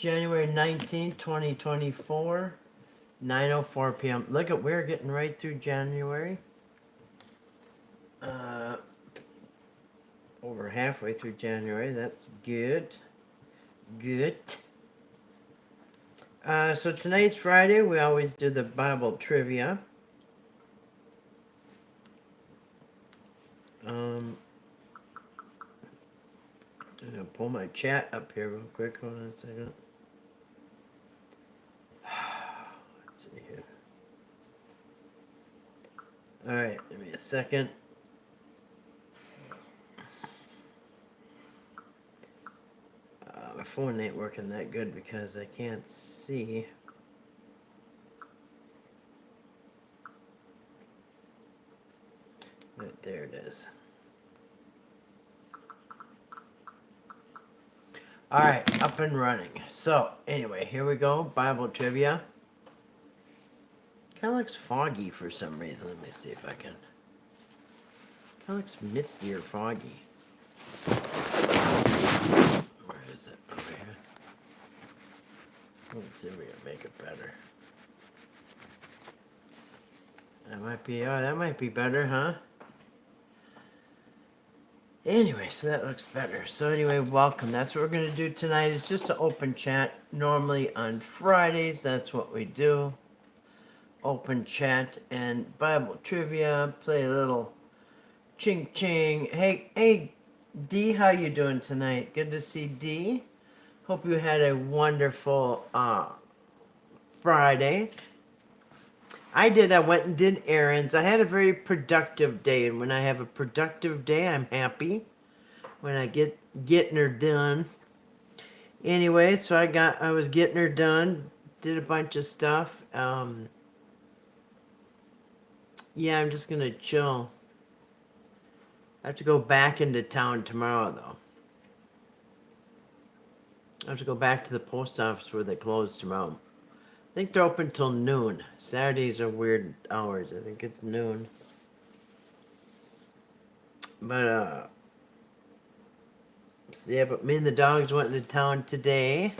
January 19th, 2024, 9:04 p.m. Look at, we're getting right through January. Over halfway through January. That's good. Good. So tonight's Friday. We always do the Bible trivia. I'm gonna pull my chat up here real quick. Hold on a second. Let's see here. All right, give me a second. My phone ain't working that good because I can't see. But there it is. All right, up and running. So, anyway, here we go. Bible trivia. Kind of looks foggy for some reason. Let me see if I can. Kind of looks misty or foggy. Where is it? Over here. Let's see if we can make it better. That might be, oh, that might be better, huh? Anyway, so that looks better. So anyway, welcome. That's what we're going to do tonight. It's just an open chat. Normally on Fridays, that's what we do. Open chat and Bible trivia. Play a little ching ching. Hey, D, how you doing tonight? Good to see D. Hope you had a wonderful Friday. I did. I went and did errands. I had a very productive day, and when I have a productive day, I'm happy. When I getting her done. Anyway, so I was getting her done. Did a bunch of stuff. Yeah, I'm just gonna chill. I have to go back into town tomorrow, though. I have to go back to the post office where they close tomorrow. I think they're open till noon. Saturdays are weird hours. I think it's noon. But, yeah, but me and the dogs went into town today.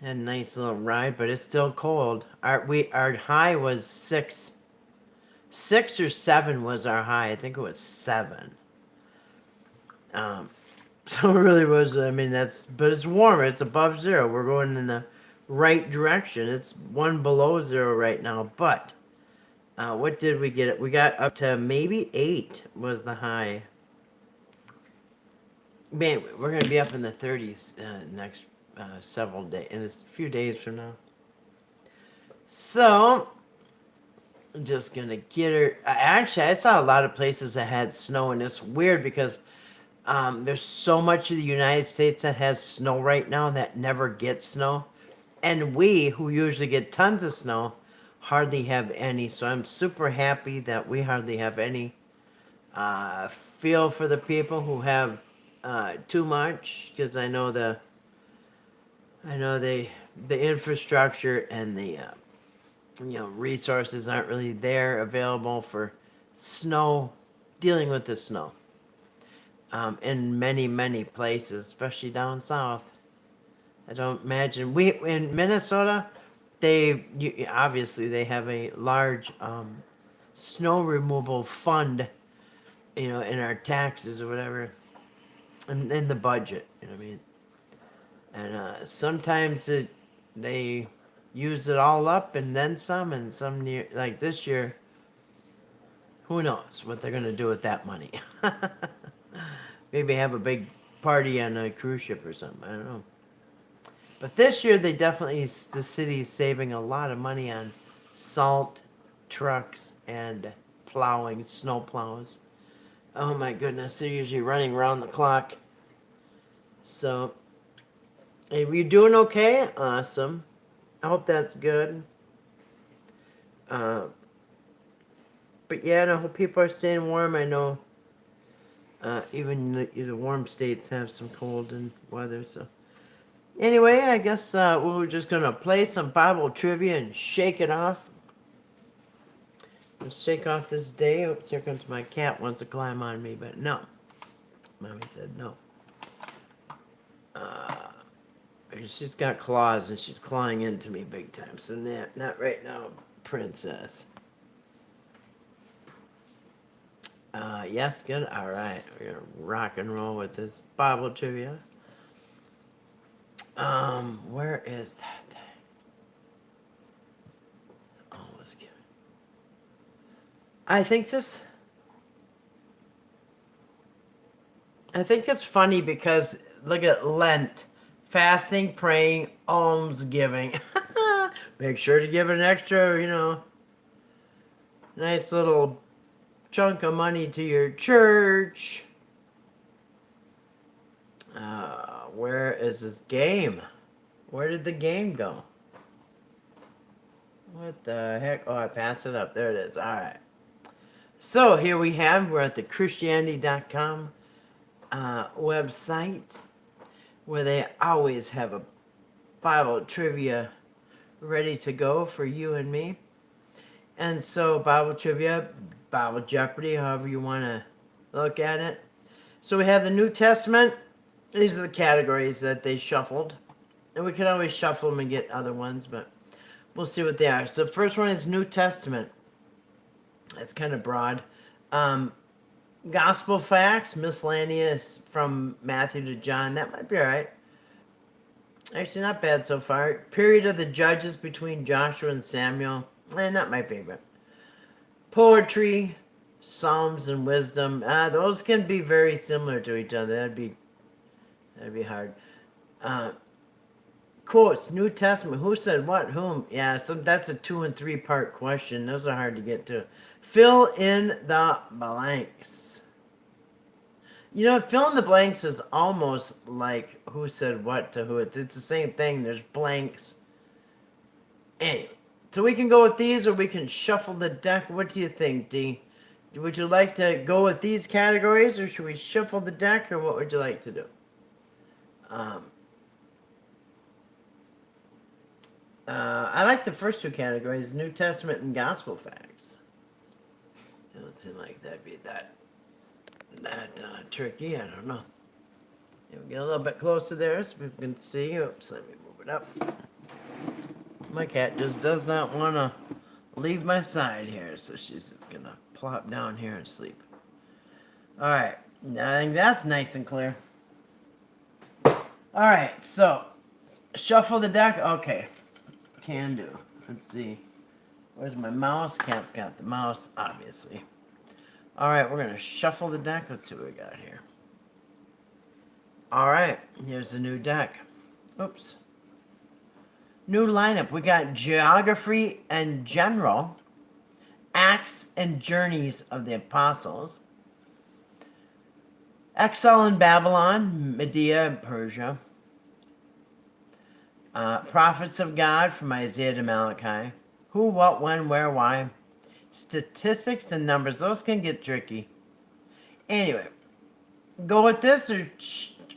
Had a nice little ride, but it's still cold. Our high was 6. 6 or 7 was our high. I think it was 7. So it really was, I mean, but it's warmer. It's above 0. We're going in the right direction. It's 1 below 0 right now, but what did we get? We got up to maybe 8 was the high. Man, we're going to be up in the 30s next several days, in a few days from now. So, I'm just going to get her. Actually, I saw a lot of places that had snow, and it's weird because there's so much of the United States that has snow right now that never gets snow. And we, who usually get tons of snow, hardly have any. So I'm super happy that we hardly have any. Feel for the people who have too much, because I know the infrastructure and the resources aren't really there available for snow, dealing with the snow. In many places, especially down south. I don't imagine in Minnesota, obviously they have a large snow removal fund, in our taxes or whatever, and in the budget. You know what I mean? And sometimes they use it all up and then some, and some year, like this year, who knows what they're gonna do with that money? Maybe have a big party on a cruise ship or something. I don't know. But this year, the city's saving a lot of money on salt trucks and plowing, snow plows. Oh my goodness, they're usually running around the clock. So, hey, were you doing okay? Awesome. I hope that's good. But yeah, I hope people are staying warm. I know even the warm states have some cold and weather, so. Anyway, I guess we're just going to play some Bible trivia and shake it off. Let's shake off this day. Oops, here comes my cat, wants to climb on me, but no. Mommy said no. She's got claws and she's clawing into me big time. So not right now, princess. Yes, good. All right, we're gonna rock and roll with this Bible trivia. Where is that thing? Oh, let's get. I think it's funny because look at Lent, fasting, praying, alms giving. Make sure to give an extra, nice little chunk of money to your church. Where is this game? Where did the game go? What the heck? Oh, I passed it up. There it is. All right. So here we're at the Christianity.com website where they always have a Bible trivia ready to go for you and me. And so Bible trivia, Bible Jeopardy, however you want to look at it. So we have the New Testament. These are the categories that they shuffled. And we can always shuffle them and get other ones, but we'll see what they are. So the first one is New Testament. That's kind of broad. Gospel facts, miscellaneous from Matthew to John. That might be all right. Actually, not bad so far. Period of the Judges between Joshua and Samuel. Not my favorite. Poetry, Psalms, and wisdom. Those can be very similar to each other. That'd be hard. Quotes, New Testament. Who said what? Whom? Yeah, so that's a 2 and 3 part question. Those are hard to get to. Fill in the blanks. Fill in the blanks is almost like who said what to who. It's the same thing. There's blanks. Anyway, so we can go with these or we can shuffle the deck. What do you think, D? Would you like to go with these categories or should we shuffle the deck or what would you like to do? I like the first 2 categories, New Testament and Gospel facts. It don't seem like that'd be that tricky. I don't know. We'll get a little bit closer there so people can see. Oops, let me move it up. My cat just does not want to leave my side here, so she's just going to plop down here and sleep. All right. I think that's nice and clear. All right, so shuffle the deck. Okay. Can do. Let's see. Where's my mouse? Cat's got the mouse, obviously. All right, we're going to shuffle the deck. Let's see what we got here. All right, here's the new deck. Oops. New lineup. We got Geography and General, Acts and Journeys of the Apostles, Exile in Babylon, Media and Persia, Prophets of God from Isaiah to Malachi, Who, What, When, Where, Why, Statistics and Numbers. Those can get tricky. Anyway, go with this or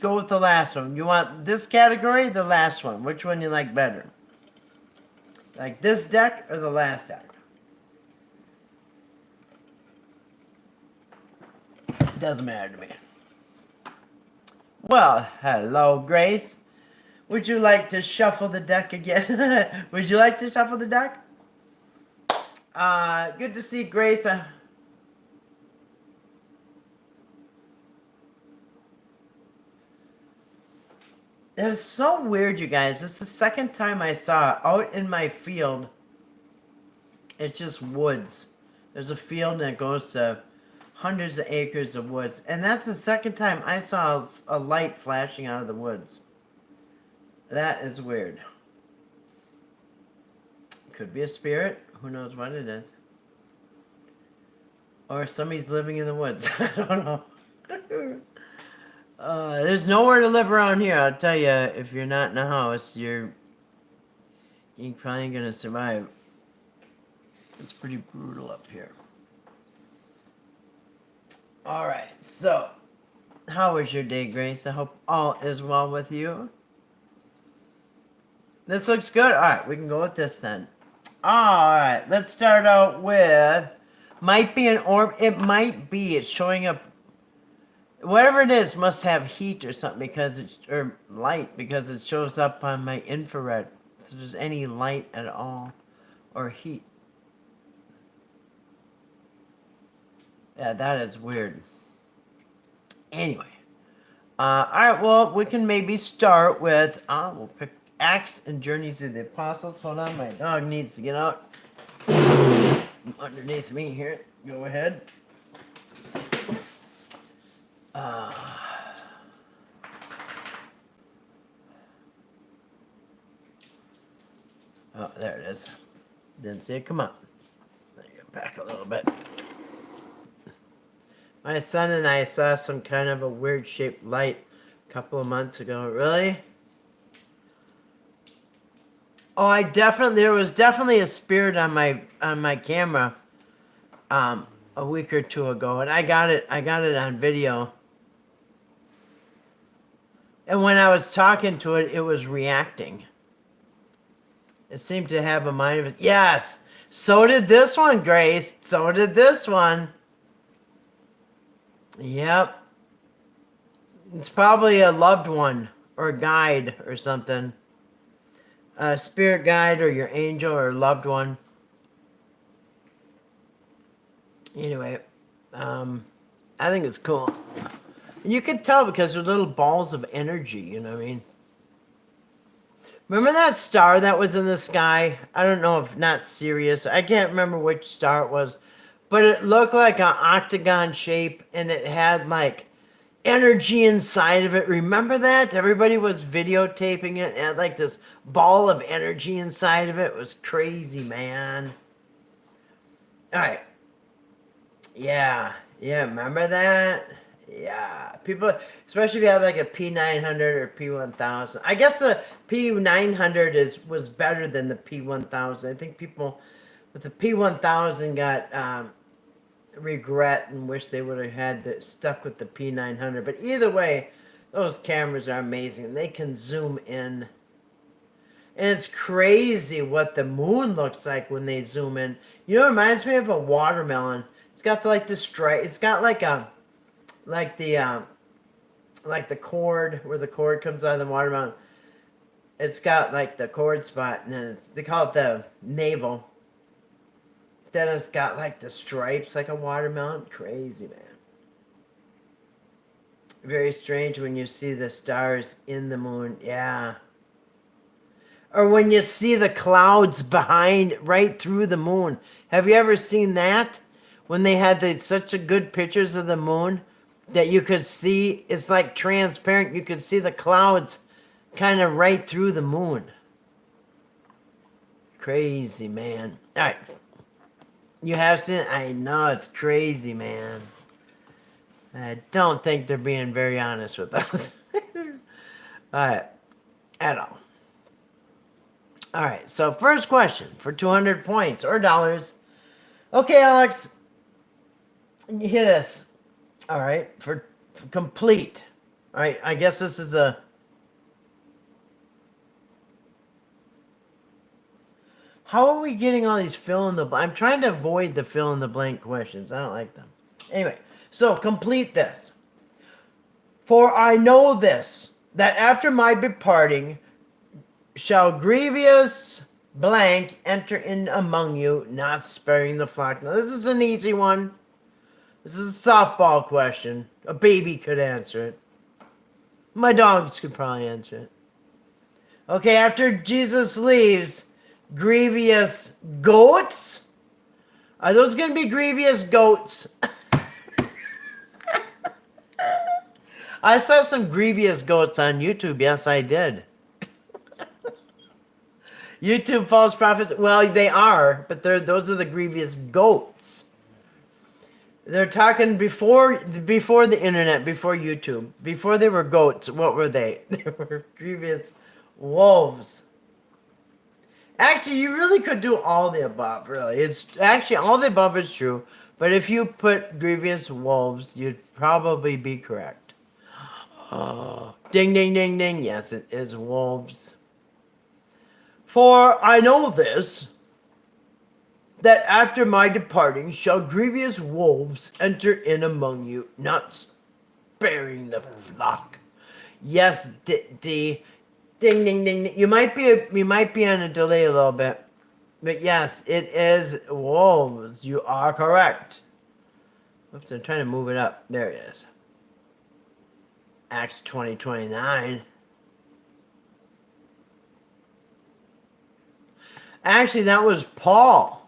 go with the last one. You want this category or the last one? Which one you like better? Like this deck or the last deck? Doesn't matter to me. Well, hello, Grace. Would you like to shuffle the deck again? Would you like to shuffle the deck? Good to see Grace. That is so weird, you guys. It's the second time I saw it out in my field. It's just woods. There's a field and it goes to hundreds of acres of woods. And that's the second time I saw a light flashing out of the woods. That is weird. Could be a spirit. Who knows what it is. Or somebody's living in the woods. I don't know. There's nowhere to live around here. I'll tell you, if you're not in a house, you're probably going to survive. It's pretty brutal up here. All right, so how was your day, Grace? I hope all is well with you. This looks good. All right, we can go with this then. All right, let's start out with might be an orb. It might be. It's showing up. Whatever it is must have heat or something because or light because it shows up on my infrared. If there's any light at all or heat. Yeah, that is weird. Anyway. Alright, well, we can maybe start with, we'll pick Acts and Journeys of the Apostles. Hold on, my dog needs to get out. Underneath me here. Go ahead. Oh, there it is. Didn't see it come up. Let me get back a little bit. My son and I saw some kind of a weird shaped light a couple of months ago. Really? Oh, there was definitely a spirit on my camera a week or two ago, and I got it on video. And when I was talking to it, it was reacting. It seemed to have a mind of it. Yes. So did this one, Grace. So did this one. Yep. It's probably a loved one or a guide or something. A spirit guide or your angel or loved one. Anyway, I think it's cool. And you can tell because they're little balls of energy, you know what I mean? Remember that star that was in the sky? I don't know if not Sirius. I can't remember which star it was. But it looked like an octagon shape and it had like energy inside of it. Remember that? Everybody was videotaping it. It had like this ball of energy inside of it. It was crazy, man. All right. Yeah. Yeah, remember that? Yeah, people, especially if you have like a P900 or P1000. I guess the P900 was better than the P1000. I think people with the P1000 got regret and wish they would have stuck with the P900. But either way, those cameras are amazing. They can zoom in. And it's crazy what the moon looks like when they zoom in. You know, it reminds me of a watermelon. It's got like the stripe. It's got like the cord where the cord comes out of the watermelon. It's got like the cord spot, and they call it the navel. Then it's got like the stripes like a watermelon. Crazy, man. Very strange when you see the stars in the moon. Yeah. Or when you see the clouds behind, right through the moon. Have you ever seen that? When they had such a good pictures of the moon that you could see, it's like transparent. You could see the clouds kind of right through the moon. Crazy, man. All right. You have seen it? I know, it's crazy, man. I don't think they're being very honest with us. All right. At all. All right. So first question for 200 points or dollars. Okay, Alex. Hit us. All right. For complete. All right. I guess this is a... How are we getting all these fill in the blank? I'm trying to avoid the fill in the blank questions. I don't like them. Anyway, so complete this. For I know this, that after my departing shall grievous blank enter in among you, not sparing the flock. Now, this is an easy one. This is a softball question. A baby could answer it. My dogs could probably answer it. Okay, after Jesus leaves, grievous goats? Are those going to be grievous goats? I saw some grievous goats on YouTube. Yes, I did. YouTube false prophets. Well, they are, but those are the grievous goats. They're talking before the internet, before YouTube, before they were goats. What were they? They were grievous wolves. Actually, you really could do all the above, really. It's actually all the above is true, but if you put grievous wolves, you'd probably be correct. Ding, ding, ding, ding. Yes, it is wolves. For I know this, that after my departing shall grievous wolves enter in among you, not sparing the flock. Yes, D. Ding, ding, ding, ding. You might be on a delay a little bit. But yes, it is wolves. You are correct. Oops, I'm trying to move it up. There it is. Acts 20:29. Actually, that was Paul.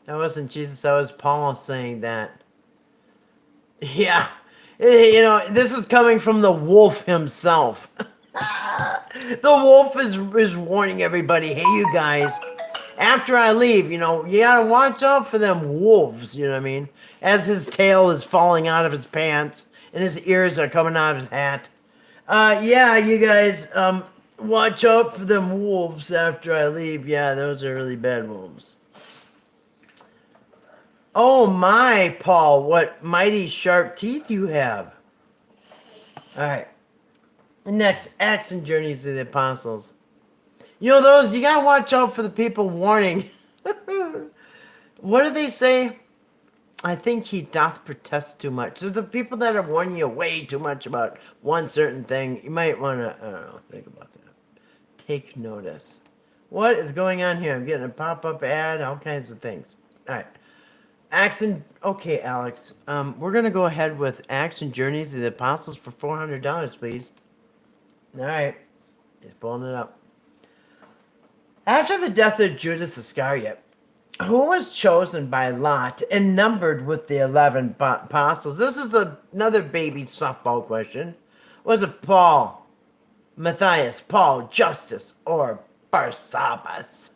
That wasn't Jesus. That was Paul saying that. Yeah. You know, this is coming from the wolf himself. The wolf is warning everybody, hey, you guys, after I leave, you know, you gotta watch out for them wolves, you know what I mean? As his tail is falling out of his pants and his ears are coming out of his hat. Yeah, you guys, watch out for them wolves after I leave. Yeah, those are really bad wolves. Oh my, Paul, what mighty sharp teeth you have. Alright. Next, Acts and Journeys of the Apostles. You know those, you gotta watch out for the people warning. What do they say? I think he doth protest too much. So the people that are warning you way too much about one certain thing, you might want to, I don't know, think about that. Take notice. What is going on here? I'm getting a pop-up ad, all kinds of things. All right. Acts and, okay, Alex. We're going to go ahead with Acts and Journeys of the Apostles for $400, please. All right. He's pulling it up. After the death of Judas Iscariot, who was chosen by Lot and numbered with the 11 apostles? This is another baby softball question. Was it Paul, Matthias, Paul, Justus, or Barsabbas?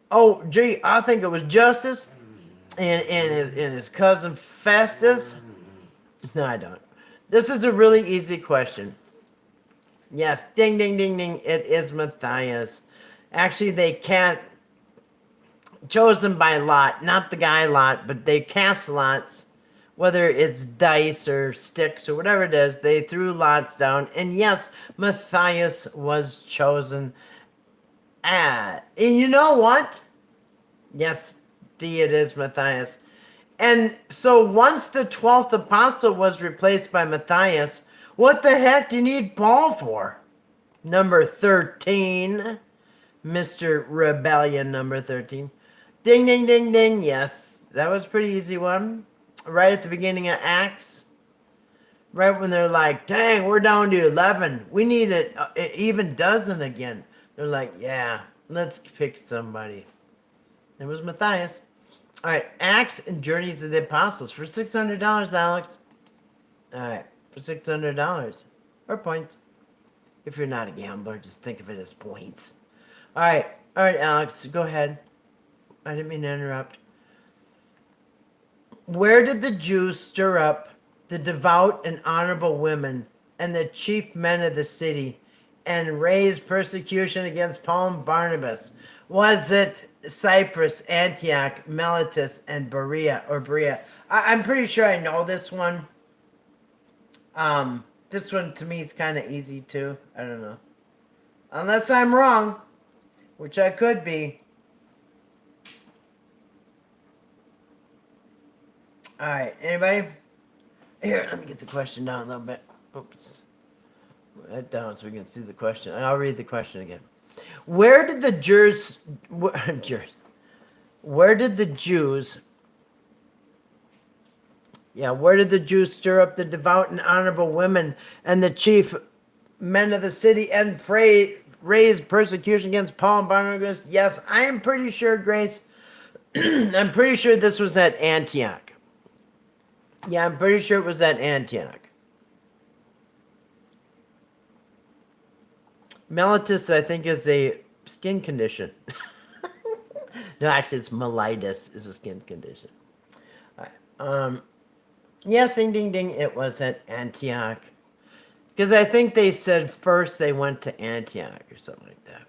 Oh, gee, I think it was Justus and his cousin Festus. No, I don't. This is a really easy question. Yes, ding, ding, ding, ding. It is Matthias. Actually, they can't. Chosen by Lot, not the guy Lot, but they cast lots, whether it's dice or sticks or whatever it is, they threw lots down, and yes, Matthias was chosen. And you know what? Yes, D, it is Matthias. And so once the 12th apostle was replaced by Matthias, what the heck do you need Paul for? Number 13, Mr. Rebellion number 13. Ding, ding, ding, ding. Yes, that was a pretty easy one. Right at the beginning of Acts. Right when they're like, dang, we're down to 11. We need an even dozen again. They're like, yeah, let's pick somebody. It was Matthias. All right, Acts and Journeys of the Apostles for $600, Alex. All right, for $600. Or points. If you're not a gambler, just think of it as points. All right, Alex, go ahead. I didn't mean to interrupt. Where did the Jews stir up the devout and honorable women and the chief men of the city and raise persecution against Paul and Barnabas? Was it Cyprus, Antioch, Miletus, and Berea? I'm pretty sure I know this one. This one to me is kind of easy too. I don't know. Unless I'm wrong, which I could be. All right, anybody? Here, let me get the question down a little bit. Oops. Put that down so we can see the question. I'll read the question again. Where did the Jews... Where did the Jews... Yeah, where did the Jews stir up the devout and honorable women and the chief men of the city and raise persecution against Paul and Barnabas? Yes, I am pretty sure, Grace. I'm pretty sure this was at Antioch. Yeah, I'm pretty sure it was at Antioch. Mellitus, I think, is a skin condition. No, actually, it's mellitus is a skin condition. All right. Yes, ding, ding, ding. It was at Antioch. Because I think they said first they went to Antioch or something like that.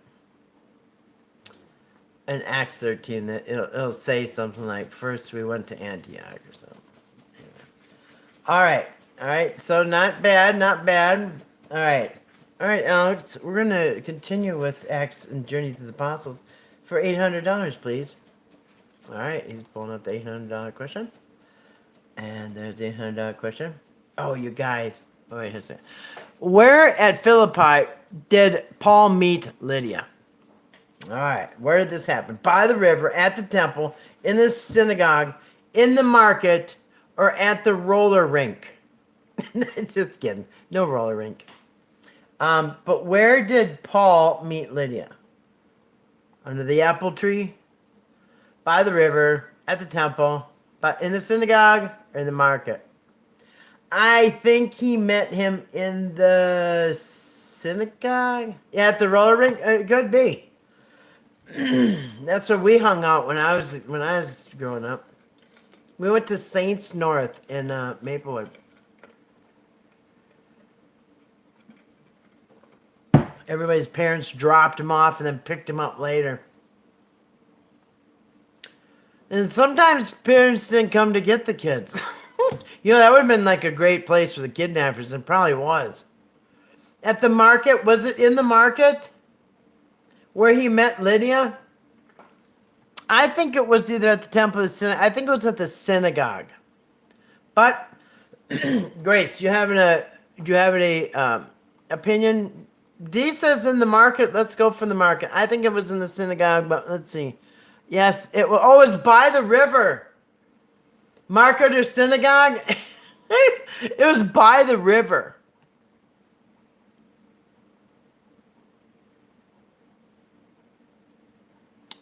In Acts 13, it'll say something like, first we went to Antioch or something. Anyway. All right. So not bad. All right, Alex. We're going to continue with Acts and Journeys of the Apostles for $800, please. All right. He's pulling up the $800 question. And there's the $800 question. Oh, you guys. Oh, wait a second. Where at Philippi did Paul meet Lydia? All right. Where did this happen? By the river, at the temple, in the synagogue, in the market, or at the roller rink? It's just kidding. No roller rink. But where did Paul meet Lydia? Under the apple tree, by the river, at the temple, but in the synagogue, or in the market? I think he met him in the synagogue. Yeah, at the roller rink. It could be. That's where we hung out when I was growing up. We went to Saints North in Maplewood. Everybody's parents dropped him off and then picked him up later. And sometimes parents didn't come to get the kids. You know, that would have been like a great place for the kidnappers, and probably was. At the market, was it in the market where he met Lydia? I think it was either at the temple or the synagogue. I think it was at the synagogue. But Grace, do you have an opinion? D says in the market. Let's go for the market. I think it was in the synagogue, but let's see. Yes, it was by the river. Market or synagogue? It was by the river.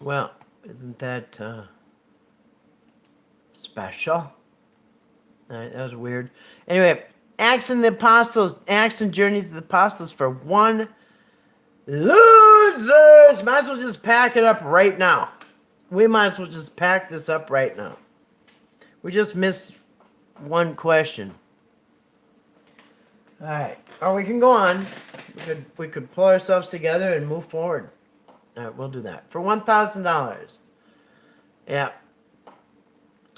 Well, isn't that special? All right, that was weird. Anyway, Acts and Journeys of the Apostles for one losers. Might as well just pack it up right now. We might as well just pack this up right now. We just missed one question. All right. Or we can go on. We could pull ourselves together and move forward. All right, we'll do that. For $1,000. Yeah.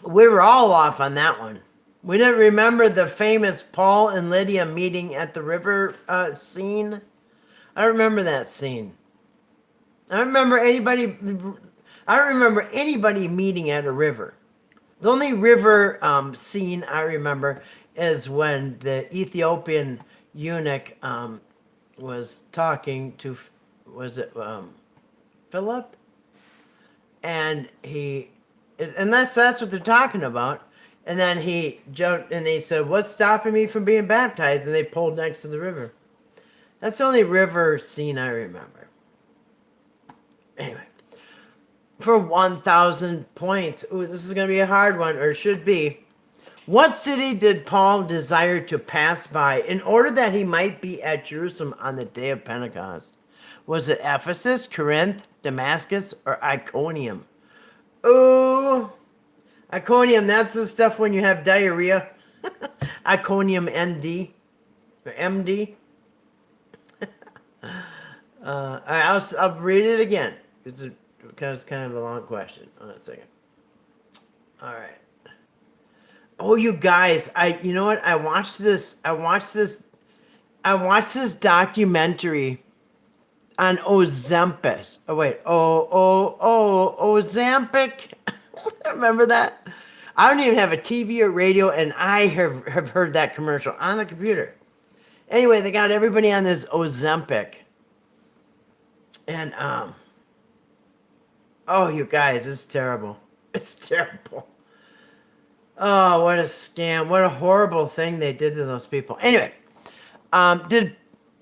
We were all off on that one. We didn't remember the famous Paul and Lydia meeting at the river scene. I remember that scene. I don't remember anybody meeting at a river. The only river scene I remember is when the Ethiopian eunuch was talking to, Philip? And that's what they're talking about. And then he jumped and he said, "What's stopping me from being baptized?" And they pulled next to the river. That's the only river scene I remember. Anyway. For 1,000 points. Ooh, this is going to be a hard one, or should be. What city did Paul desire to pass by in order that he might be at Jerusalem on the day of Pentecost? Was it Ephesus, Corinth, Damascus, or Iconium? Ooh, Iconium, that's the stuff when you have diarrhea. Iconium ND, or MD. I'll read it again. Because it's kind of a long question. Hold on a second. All right. Oh, you guys, you know what? I watched this documentary on Ozempic. Oh wait. Ozempic. Remember that? I don't even have a TV or radio, and I have heard that commercial on the computer. Anyway, they got everybody on this Ozempic. And oh, you guys, it's terrible. It's terrible. Oh, what a scam. What a horrible thing they did to those people. Anyway,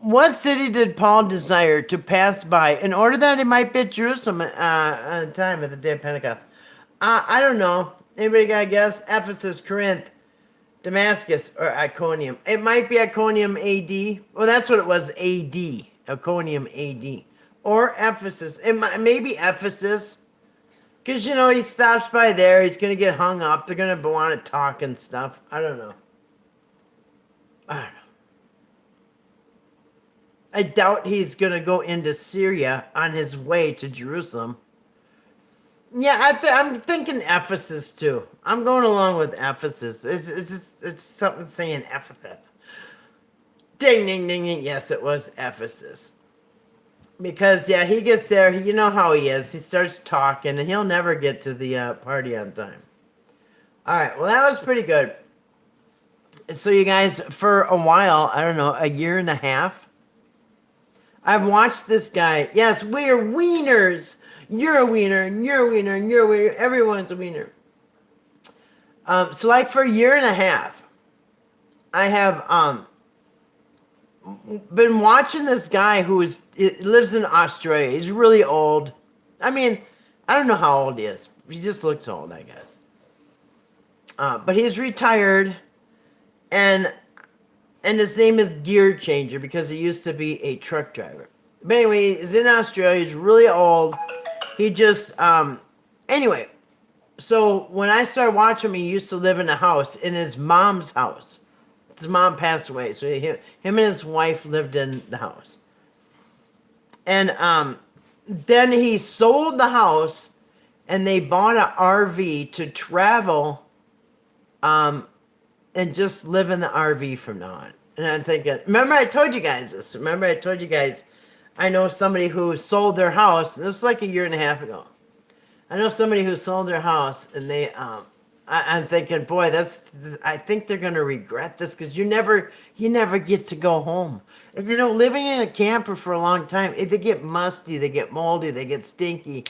what city did Paul desire to pass by in order that he might be at Jerusalem on time at the day of Pentecost? I don't know. Anybody got a guess? Ephesus, Corinth, Damascus, or Iconium? It might be Iconium AD. Well, that's what it was, AD. Iconium AD. Or Ephesus. It may be Ephesus. Because, he stops by there. He's going to get hung up. They're going to want to talk and stuff. I don't know. I doubt he's going to go into Syria on his way to Jerusalem. Yeah, I'm thinking Ephesus, too. I'm going along with Ephesus. It's something saying Ephesus. Ding, ding, ding, ding. Yes, it was Ephesus. Because, yeah, he gets there. You know how he is. He starts talking, and he'll never get to the party on time. All right, well, that was pretty good. So you guys, for a while, I don't know, a year and a half, I've watched this guy. Yes, we're wieners. You're a wiener, and you're a wiener, and you're a wiener. Everyone's a wiener. So like for a year and a half, I have been watching this guy lives in Australia. He's really old. I mean, I don't know how old he is. He just looks old, I guess. But he's retired, and his name is Gear Changer because he used to be a truck driver. But anyway, he's in Australia. He's really old. He just anyway. So when I started watching him, he used to live in a house, in his mom's house. His mom passed away, so him and his wife lived in the house. And then he sold the house, and they bought an RV to travel, and just live in the RV from now on. And I'm thinking, remember I told you guys this. Remember I told you guys, I know somebody who sold their house, and this was like a year and a half ago. I know somebody who sold their house, and they, I'm thinking, boy, I think they're gonna regret this because you never get to go home. And you know, living in a camper for a long time, they get musty, they get moldy, they get stinky.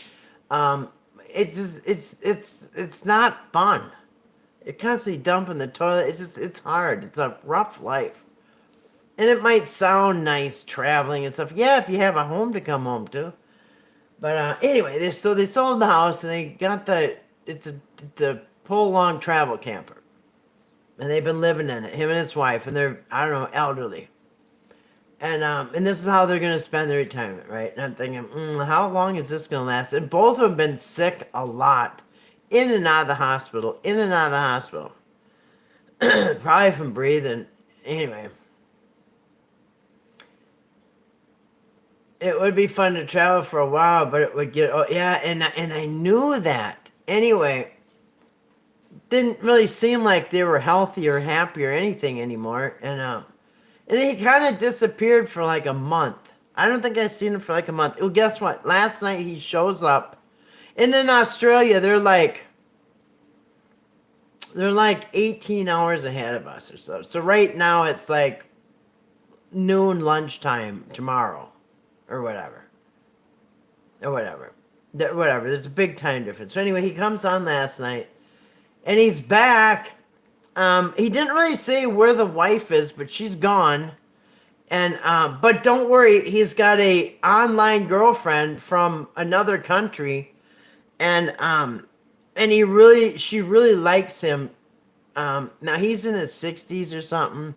It's not fun. You're constantly dumping the toilet. It's hard. It's a rough life. And it might sound nice traveling and stuff. Yeah, if you have a home to come home to. But anyway, they sold the house, and they got it's a pull-along travel camper. And they've been living in it, him and his wife, and they're, I don't know, elderly. And this is how they're going to spend their retirement, right? And I'm thinking, how long is this going to last? And both of them have been sick a lot. In and out of the hospital. Probably from breathing. Anyway. It would be fun to travel for a while, but it would get, and I knew that. Anyway, didn't really seem like they were healthy or happy or anything anymore. And he kind of disappeared for like a month. I don't think I've seen him for like a month. Well, guess what? Last night he shows up. And in Australia, they're like 18 hours ahead of us or so. So right now it's like noon lunchtime tomorrow. Or whatever. There's a big time difference. So anyway, he comes on last night, and he's back. He didn't really say where the wife is, but she's gone. And but don't worry, he's got a online girlfriend from another country, and she really likes him. Now he's in his 60s or something.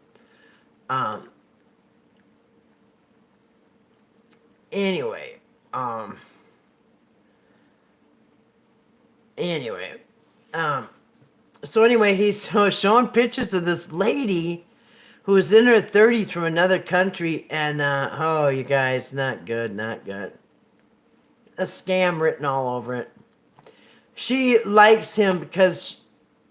Anyway, so anyway, he's showing pictures of this lady who is in her 30s from another country, and you guys, not good. A scam written all over it. She likes him because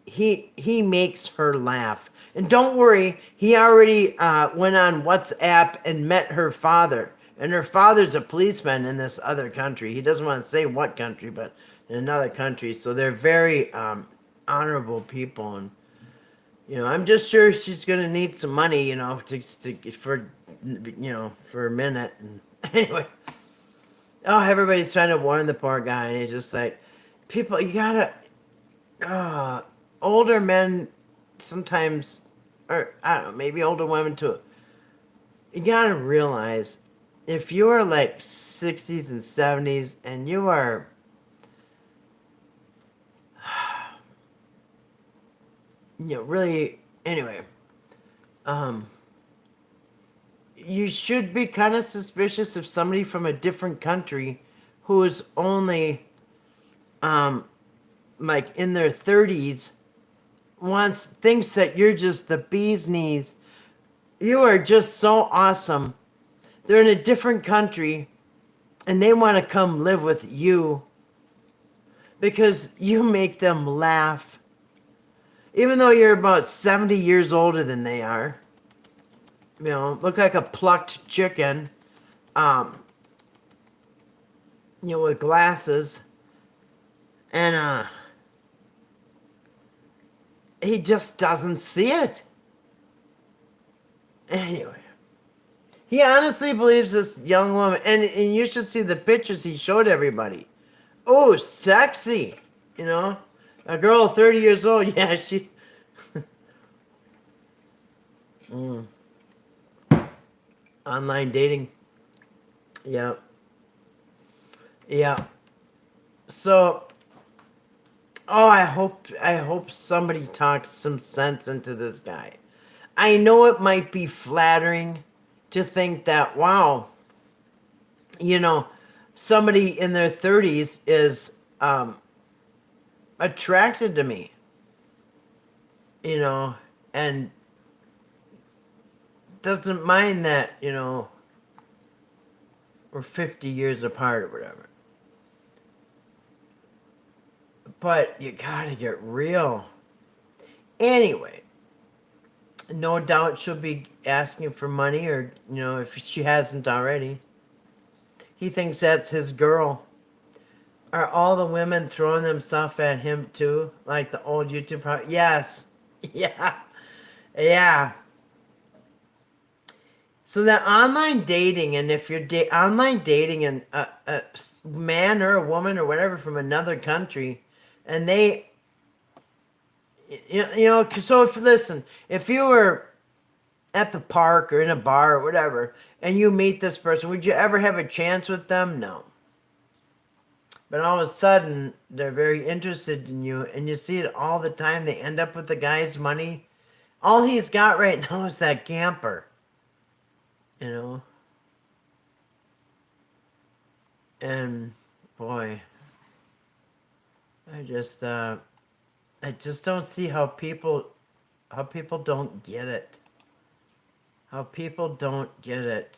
he makes her laugh. And don't worry, he already went on WhatsApp and met her father. And her father's a policeman in this other country. He doesn't want to say what country, but in another country. So they're very honorable people. And, I'm just sure she's going to need some money, for a minute. And anyway. Oh, everybody's trying to warn the poor guy. And he's just like, people, you got to... older men sometimes, or I don't know, maybe older women too. You got to realize... if you are like 60s and 70s and you are really, anyway, you should be kind of suspicious of somebody from a different country who is only like in their 30s thinks that you're just the bee's knees. You are just so awesome. They're in a different country, and they want to come live with you because you make them laugh. Even though you're about 70 years older than they are. Look like a plucked chicken, with glasses. And he just doesn't see it. Anyway, he honestly believes this young woman, and you should see the pictures he showed everybody. Oh, sexy, you know, a girl 30 years old. Yeah, she. mm. Online dating. Yeah, yeah. So, oh, I hope somebody talks some sense into this guy. I know it might be flattering to think that, wow, you know, somebody in their 30s is attracted to me, you know, and doesn't mind that, we're 50 years apart or whatever. But you gotta get real. Anyway, no doubt she'll be asking for money, or, if she hasn't already. He thinks that's his girl. Are all the women throwing themselves at him too? Like the old YouTube Yes. Yeah. Yeah. So that online dating, and if you're online dating and a man or a woman or whatever from another country, and they, so if you were at the park or in a bar or whatever, and you meet this person, would you ever have a chance with them? No. But all of a sudden, they're very interested in you, and you see it all the time. They end up with the guy's money. All he's got right now is that camper, you know? And, boy, I just don't see how people don't get it. How people don't get it.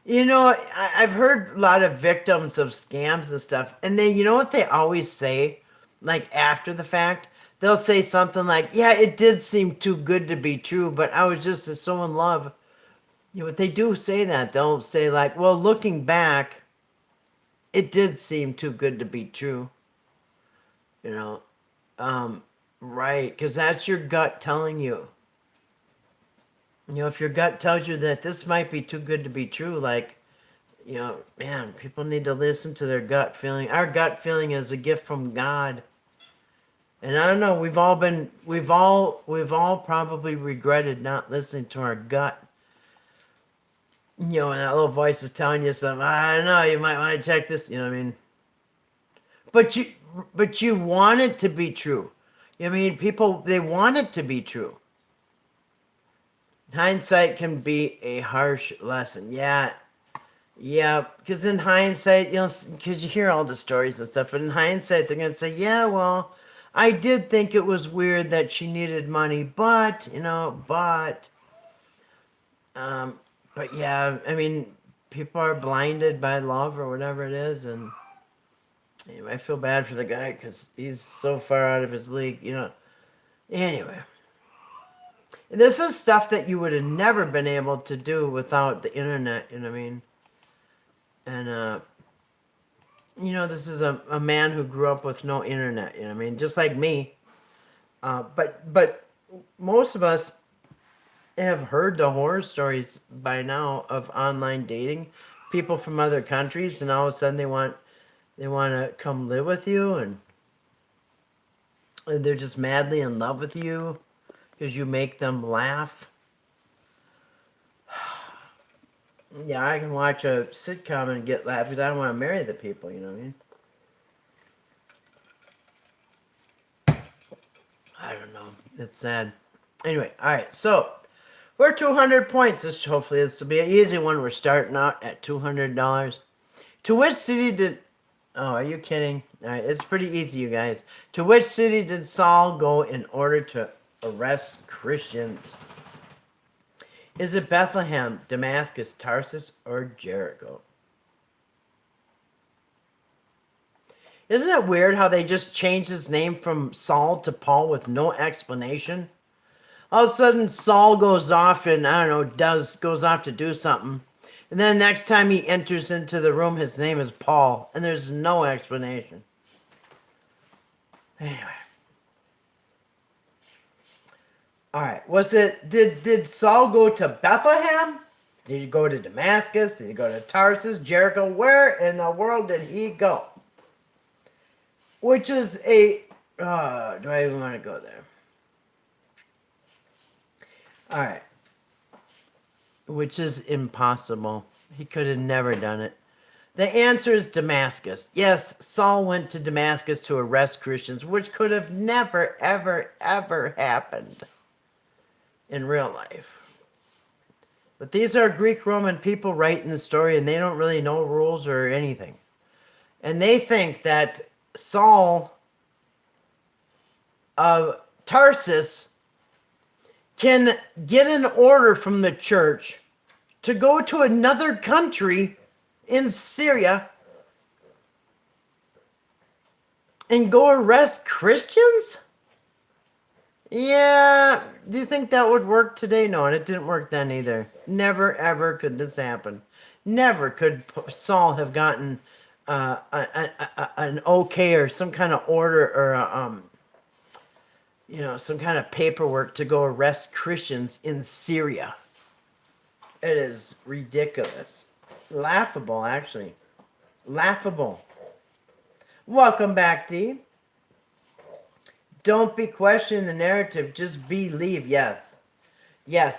I've heard a lot of victims of scams and stuff, and they, you know what they always say, like after the fact? They'll say something like, yeah, it did seem too good to be true, but I was just so in love. What they do say that. They'll say like, well, looking back, it did seem too good to be true. You know, right, because that's your gut telling you. If your gut tells you that this might be too good to be true, like, man, people need to listen to their gut feeling. Our gut feeling is a gift from God. And I don't know, we've all probably regretted not listening to our gut. And that little voice is telling you something. I don't know, you might want to check this, you know what I mean? But you want it to be true. People, they want it to be true. Hindsight can be a harsh lesson. Yeah, because in hindsight, because you hear all the stories and stuff, but in hindsight, they're going to say, yeah, well, I did think it was weird that she needed money, but yeah, people are blinded by love or whatever it is, and I feel bad for the guy because he's so far out of his league, Anyway. This is stuff that you would have never been able to do without the internet, you know what I mean? And, this is a man who grew up with no internet, you know what I mean? Just like me. But most of us have heard the horror stories by now of online dating. People from other countries, and all of a sudden they want to come live with you, and they're just madly in love with you because you make them laugh. Yeah, I can watch a sitcom and get laugh because I don't want to marry the people, you know what I mean? I don't know. It's sad. Anyway, all right. So we're 200 points. Hopefully this will be an easy one. We're starting out at $200. To which city did... Oh, are you kidding? All right, it's pretty easy, you guys. To which city did Saul go in order to arrest Christians? Is it Bethlehem, Damascus, Tarsus, or Jericho? Isn't it weird how they just changed his name from Saul to Paul with no explanation? All of a sudden, Saul goes off and, I don't know, goes off to do something. And then next time he enters into the room, his name is Paul. And there's no explanation. Anyway. All right. Did Saul go to Bethlehem? Did he go to Damascus? Did he go to Tarsus, Jericho? Where in the world did he go? Which is a do I even want to go there? All right. Which is impossible. He could have never done it. The answer is Damascus. Yes, Saul went to Damascus to arrest Christians, which could have never, ever, ever happened in real life. But these are Greek Roman people writing the story, and they don't really know rules or anything. And they think that Saul of Tarsus can get an order from the church to go to another country in Syria and go arrest Christians? Yeah, do you think that would work today? No, and it didn't work then either. Never, ever could this happen. Never could Saul have gotten an okay or some kind of order or some kind of paperwork to go arrest Christians in Syria. It is ridiculous. Laughable, actually. Laughable. Welcome back, Dee. Don't be questioning the narrative, just believe. Yes.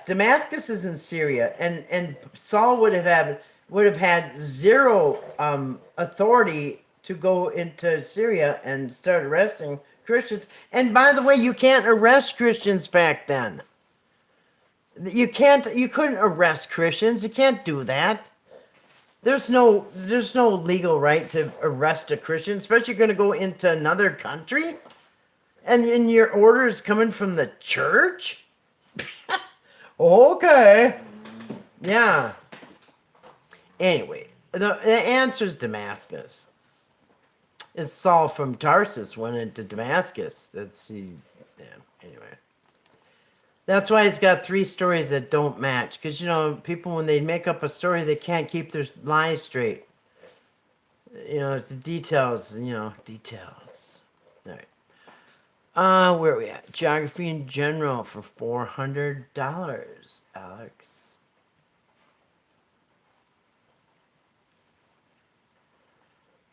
Damascus is in Syria, and Saul would have had zero authority to go into Syria and start arresting Christians. And by the way, you can't arrest Christians back then. You couldn't arrest Christians. You can't do that. There's no legal right to arrest a Christian, especially if you're going to go into another country. And your order is coming from the church? Okay. Yeah. Anyway, the answer is Damascus. It's Saul from Tarsus went into Damascus. Anyway. That's why he's got 3 stories that don't match. Because, people, when they make up a story, they can't keep their lies straight. It's the details, details. All right. Where are we at? Geography in general for $400, Alex.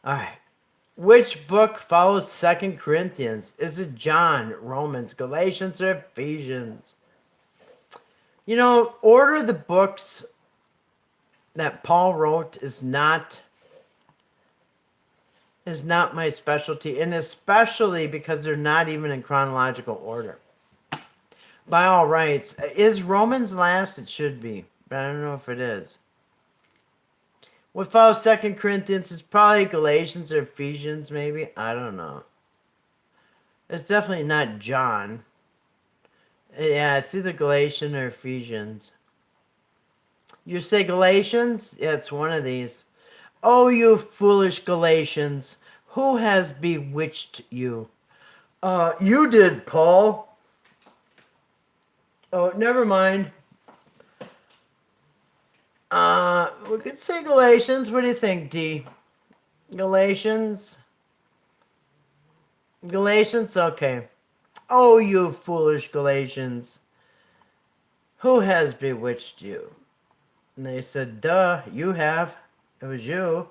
All right. Which book follows 2 Corinthians? Is it John, Romans, Galatians, or Ephesians? Order of the books that Paul wrote is not my specialty, and especially because they're not even in chronological order. By all rights, is Romans last? It should be, but I don't know if it is. What follows 2 Corinthians is probably Galatians or Ephesians, maybe. I don't know. It's definitely not John. Yeah, it's either Galatians or Ephesians. You say Galatians? Yeah, it's one of these. Oh, you foolish Galatians, who has bewitched you? You did, Paul. Oh, never mind. We could say Galatians. What do you think, D? Galatians? Okay. Oh, you foolish Galatians, who has bewitched you? And they said, duh, you have. It was you.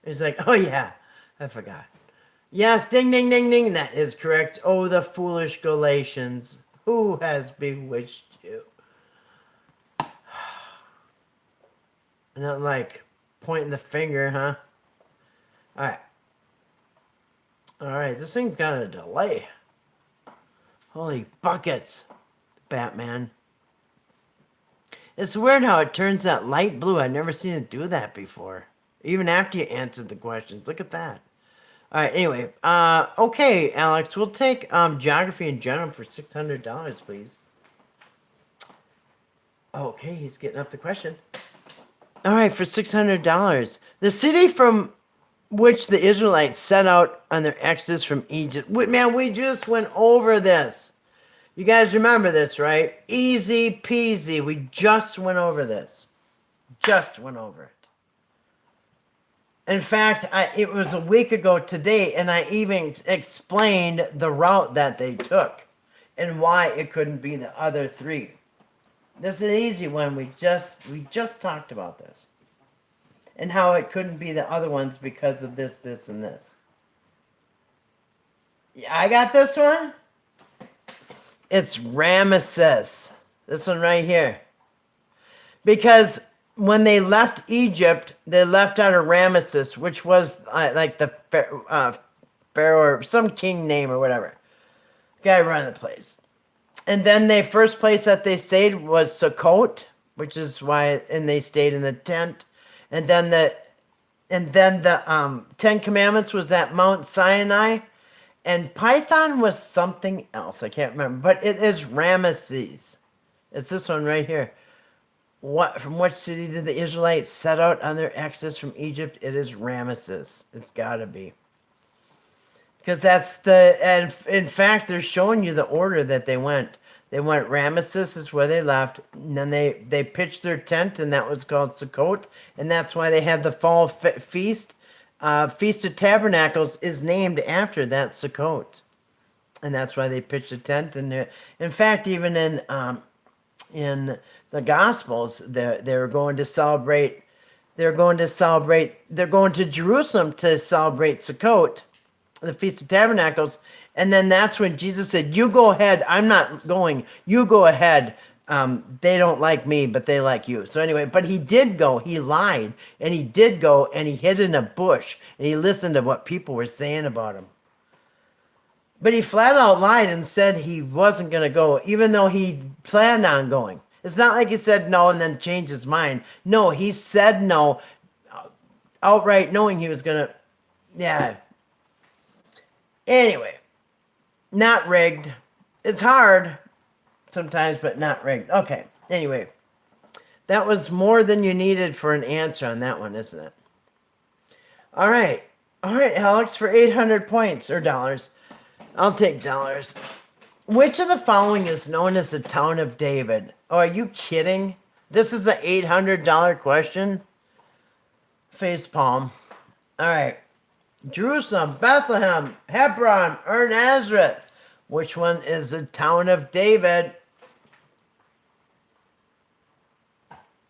He's like, oh yeah, I forgot. Yes, ding, ding, ding, ding. That is correct. Oh, the foolish Galatians, who has bewitched you? And not like pointing the finger, huh? All right, this thing's got a delay. Holy buckets, Batman. It's weird how it turns that light blue. I've never seen it do that before. Even after you answered the questions. Look at that. All right, anyway. Okay, Alex, we'll take geography in general for $600, please. Okay, he's getting up the question. All right, for $600. The city from which the Israelites set out on their exodus from Egypt. Man, we just went over this. You guys remember this, right? Easy peasy. We just went over this. Just went over it. In fact, it was a week ago today, and I even explained the route that they took. and why it couldn't be the other three. This is an easy one. We just talked about this. And how it couldn't be the other ones because of this, this, and this. Yeah, I got this one. It's Ramesses. This one right here. Because when they left Egypt, they left out of Ramesses, which was like the pharaoh or some king name or whatever. Guy running the place. And then the first place that they stayed was Sukkot, which is why, and they stayed in the tent. And then the Ten Commandments was at Mount Sinai, and Python was something else. I can't remember, but it is Ramesses. It's this one right here. From which city did the Israelites set out on their exodus from Egypt? It is Ramesses. It's got to be. Because and in fact, they're showing you the order that they went. They went Ramesses is where they left, and then they pitched their tent, and that was called Sukkot, and that's why they had the fall feast. Feast of Tabernacles is named after that Sukkot, and that's why they pitched a tent. And in fact, even in the Gospels, they're going to celebrate. They're going to Jerusalem to celebrate Sukkot, the Feast of Tabernacles. And then that's when Jesus said, you go ahead. I'm not going. You go ahead. They don't like me, but they like you. So anyway, but he did go. He lied. And he did go, and he hid in a bush. And he listened to what people were saying about him. But he flat out lied and said he wasn't going to go, even though he planned on going. It's not like he said no and then changed his mind. No, he said no, outright knowing he was going to, yeah. Anyway. Not rigged. It's hard sometimes, but not rigged. Okay. Anyway, that was more than you needed for an answer on that one, isn't it? All right. All right, Alex, for 800 points or dollars. I'll take dollars. Which of the following is known as the town of David? Oh, are you kidding? This is an $800 question? Face palm. All right. Jerusalem, Bethlehem, Hebron, or Nazareth? Which one is the town of David?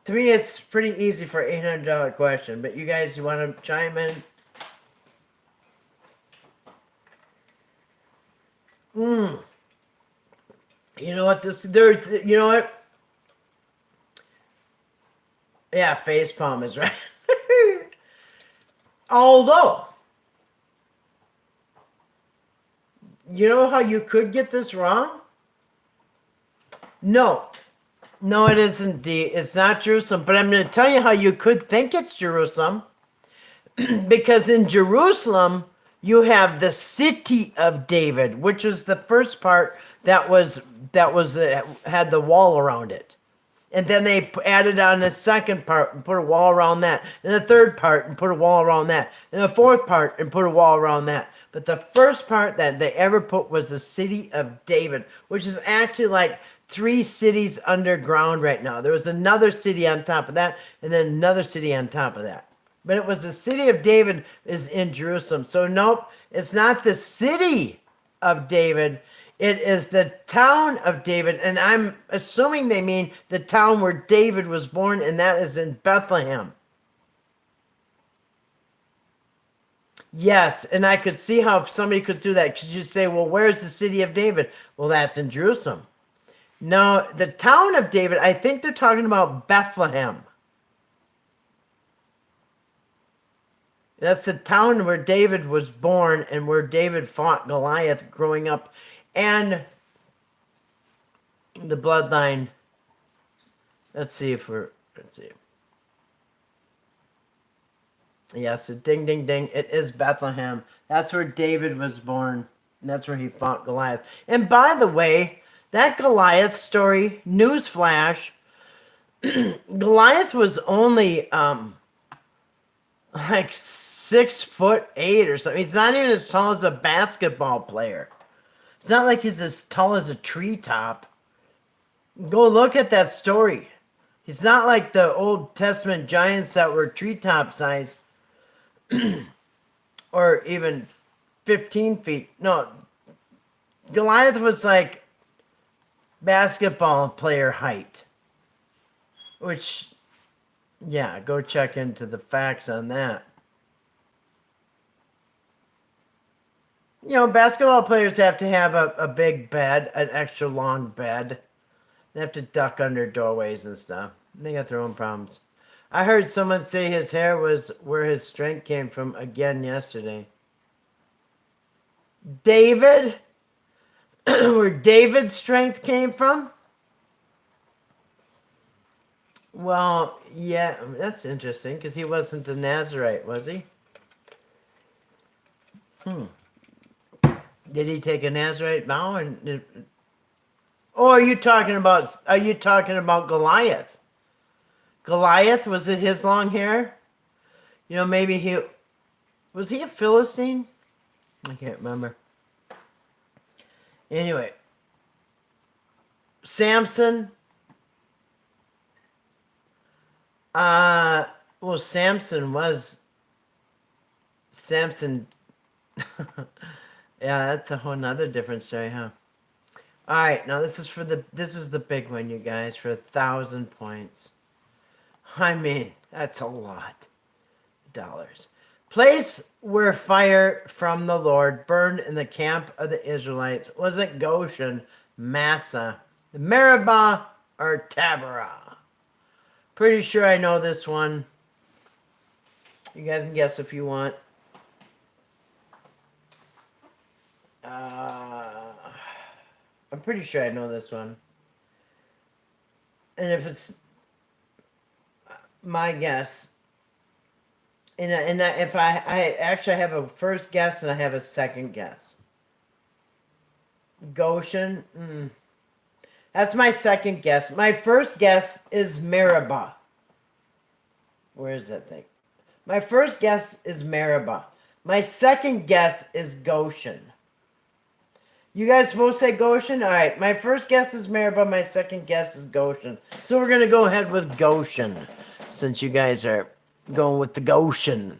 3 is pretty easy for an $800 question, but you guys, you want to chime in? You know what? You know what? Yeah, facepalm is right. Although, you know how you could get this wrong? No, it isn't. It's not Jerusalem. But I'm going to tell you how you could think it's Jerusalem, because in Jerusalem you have the city of David, which is the first part that had the wall around it. And then they added on the second part and put a wall around that. And the third part and put a wall around that. And the fourth part and put a wall around that. But the first part that they ever put was the city of David, which is actually like 3 cities underground right now. There was another city on top of that, and then another city on top of that. But it was the city of David is in Jerusalem. So nope, it's not the city of David. It is the town of David, and I'm assuming they mean the town where David was born, and that is in Bethlehem. Yes, and I could see how somebody could do that. Could you say, well, where's the city of David? Well, that's in Jerusalem. No, the town of David, I think they're talking about Bethlehem. That's the town where David was born and where David fought Goliath growing up. And the bloodline, let's see. Yes, ding, ding, ding. It is Bethlehem. That's where David was born. And that's where he fought Goliath. And by the way, that Goliath story, newsflash, Goliath was only like 6'8" or something. He's not even as tall as a basketball player. It's not like he's as tall as a treetop. Go look at that story. He's not like the Old Testament giants that were treetop size or even 15 feet. No, Goliath was like basketball player height. Which, yeah, go check into the facts on that. You know, basketball players have to have a big bed, an extra long bed. They have to duck under doorways and stuff. They got their own problems. I heard someone say his hair was where his strength came from again yesterday. David? Where David's strength came from? Well, yeah, that's interesting because he wasn't a Nazarite, was he? Did he take a Nazarite vow? Are you talking about Goliath? Goliath, was it his long hair? You know, maybe was he a Philistine? I can't remember. Anyway, Samson. Well, Samson. Yeah, that's a whole nother different story, huh? All right, now this is the big one, you guys, for 1,000 points. I mean, that's a lot of dollars. Place where fire from the Lord burned in the camp of the Israelites. Was it Goshen, Massa, Meribah, or Taberah? Pretty sure I know this one. You guys can guess if you want. I'm pretty sure I know this one. And if it's my guess, and if I actually have a first guess and I have a second guess. Goshen, that's my second guess. My first guess is Meribah. Where is that thing? My first guess is Meribah. My second guess is Goshen. You guys both say Goshen? All right. My first guess is Meribah. My second guess is Goshen. So we're going to go ahead with Goshen, since you guys are going with the Goshen.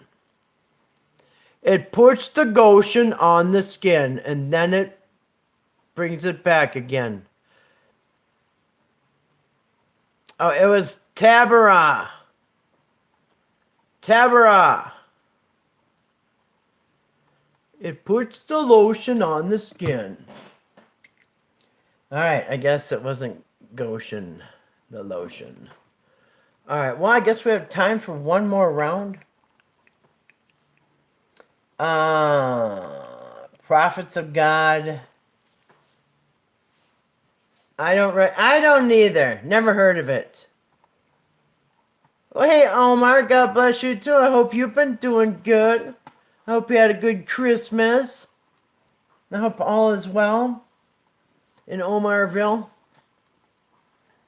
It puts the Goshen on the skin, and then it brings it back again. Oh, it was Taberah. Taberah. It puts the lotion on the skin. All right, I guess it wasn't Goshen, the lotion. All right, well, I guess we have time for one more round. Prophets of God. I don't either. Never heard of it. Well, hey, Omar, God bless you too. I hope you've been doing good. I hope you had a good Christmas. I hope all is well in Omarville.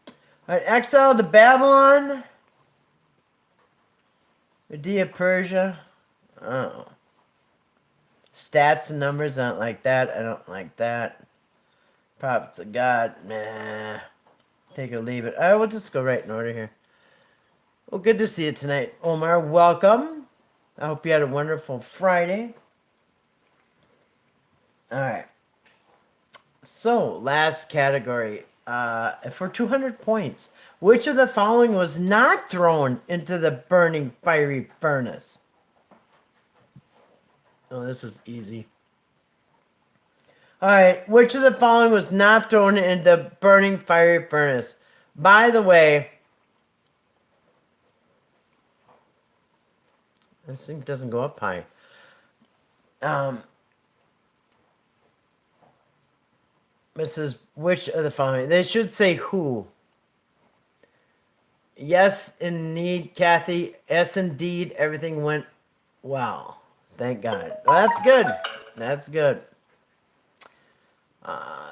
All right, exile to Babylon. Media Persia. Oh. Stats and numbers, I don't like that. I don't like that. Prophets of God, nah. Take it or leave it. All right, we'll just go right in order here. Well, good to see you tonight, Omar. Welcome. I hope you had a wonderful Friday. All right. So, last category. For 200 points, which of the following was not thrown into the burning fiery furnace? Oh, this is easy. All right. Which of the following was not thrown into the burning fiery furnace? By the way, this thing doesn't go up high. It says, which of the following? They should say who. Yes, indeed, Kathy. Yes, indeed, everything went well. Thank God. Well, that's good. That's good.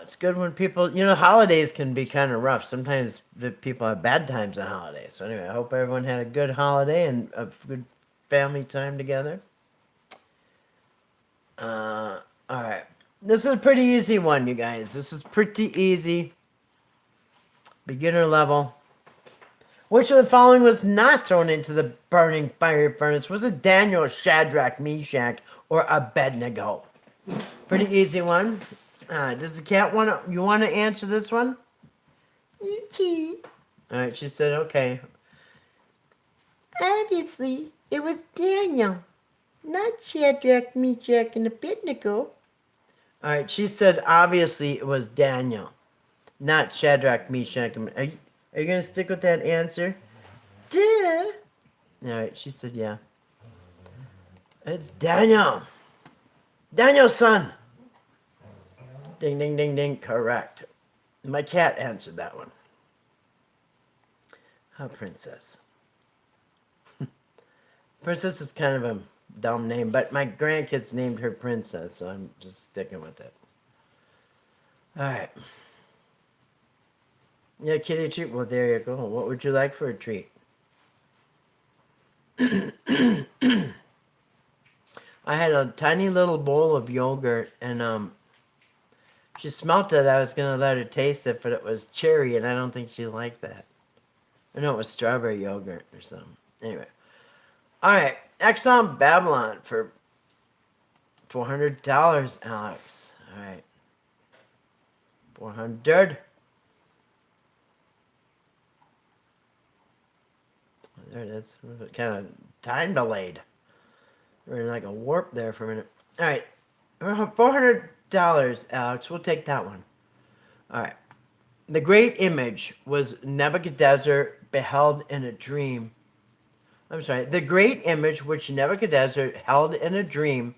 It's good when people, holidays can be kind of rough. Sometimes the people have bad times on holidays. So anyway, I hope everyone had a good holiday and a good family time together. All right. This is a pretty easy one, you guys. This is pretty easy. Beginner level. Which of the following was not thrown into the burning fiery furnace? Was it Daniel, Shadrach, Meshach, or Abednego? Pretty easy one. Does the cat want to answer this one? Yuki. All right, she said, okay. Obviously, it was Daniel, not Shadrach, Meshach, and Abednego. All right, she said, obviously, it was Daniel, not Shadrach, Meshach, and... Are you going to stick with that answer? Duh. All right, she said, yeah. It's Daniel. Daniel's son. Ding, ding, ding, ding. Correct. My cat answered that one. How princess. Princess is kind of a dumb name, but my grandkids named her Princess, so I'm just sticking with it. All right. Yeah, kitty treat. Well, there you go. What would you like for a treat? I had a tiny little bowl of yogurt, and she smelt it. I was gonna let her taste it, but it was cherry, and I don't think she liked that. I know it was strawberry yogurt or something. Anyway, all right. Exxon Babylon for $400, Alex. All right, 400. There it is. Kind of time delayed. We're in like a warp there for a minute. All right, $400, Alex. We'll take that one. All right. The great image was Nebuchadnezzar beheld in a dream. I'm sorry. The great image which Nebuchadnezzar held in a dream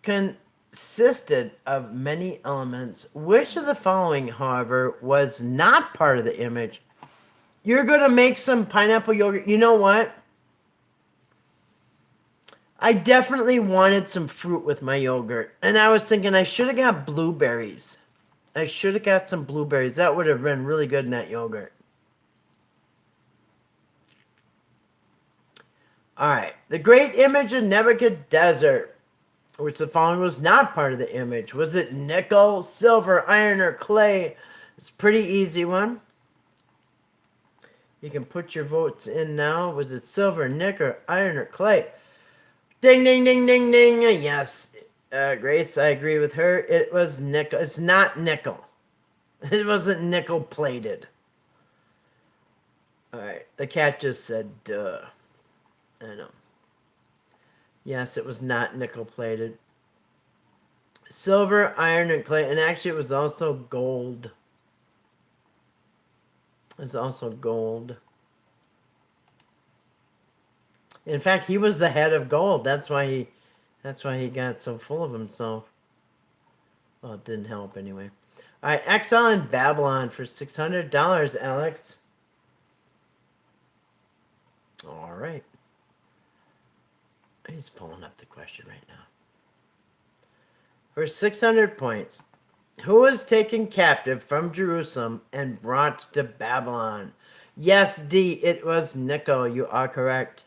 consisted of many elements. Which of the following, however, was not part of the image? You're going to make some pineapple yogurt. You know what? I definitely wanted some fruit with my yogurt. And I was thinking I should have got blueberries. I should have got some blueberries. That would have been really good in that yogurt. All right. The great image of Nebuchadnezzar, which the following was not part of the image. Was it nickel, silver, iron, or clay? It's a pretty easy one. You can put your votes in now. Was it silver, nickel, iron, or clay? Ding, ding, ding, ding, ding. Yes. Grace, I agree with her. It was nickel. It's not nickel. It wasn't nickel plated. All right. The cat just said, duh. I know. Yes, it was not nickel plated. Silver, iron, and clay. And actually, it was also gold. It's also gold. In fact, he was the head of gold. That's why he got so full of himself. Well, it didn't help anyway. All right, Exile in Babylon for $600, Alex. All right. He's pulling up the question right now. For 600 points, who was taken captive from Jerusalem and brought to Babylon? Yes, D, it was Nico. You are correct.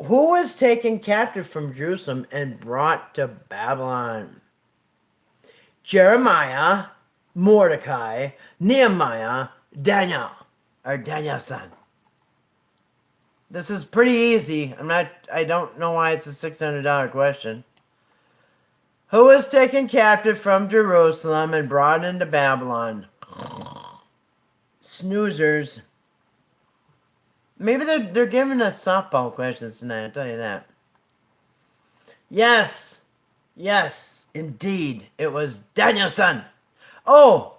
Who was taken captive from Jerusalem and brought to Babylon? Jeremiah, Mordecai, Nehemiah, Daniel, or Daniel's son. This is pretty easy. I don't know why it's a $600 question. Who was taken captive from Jerusalem and brought into Babylon? Snoozers. Maybe they're giving us softball questions tonight, I'll tell you that. Yes. Yes, indeed. It was Daniel's son. Oh.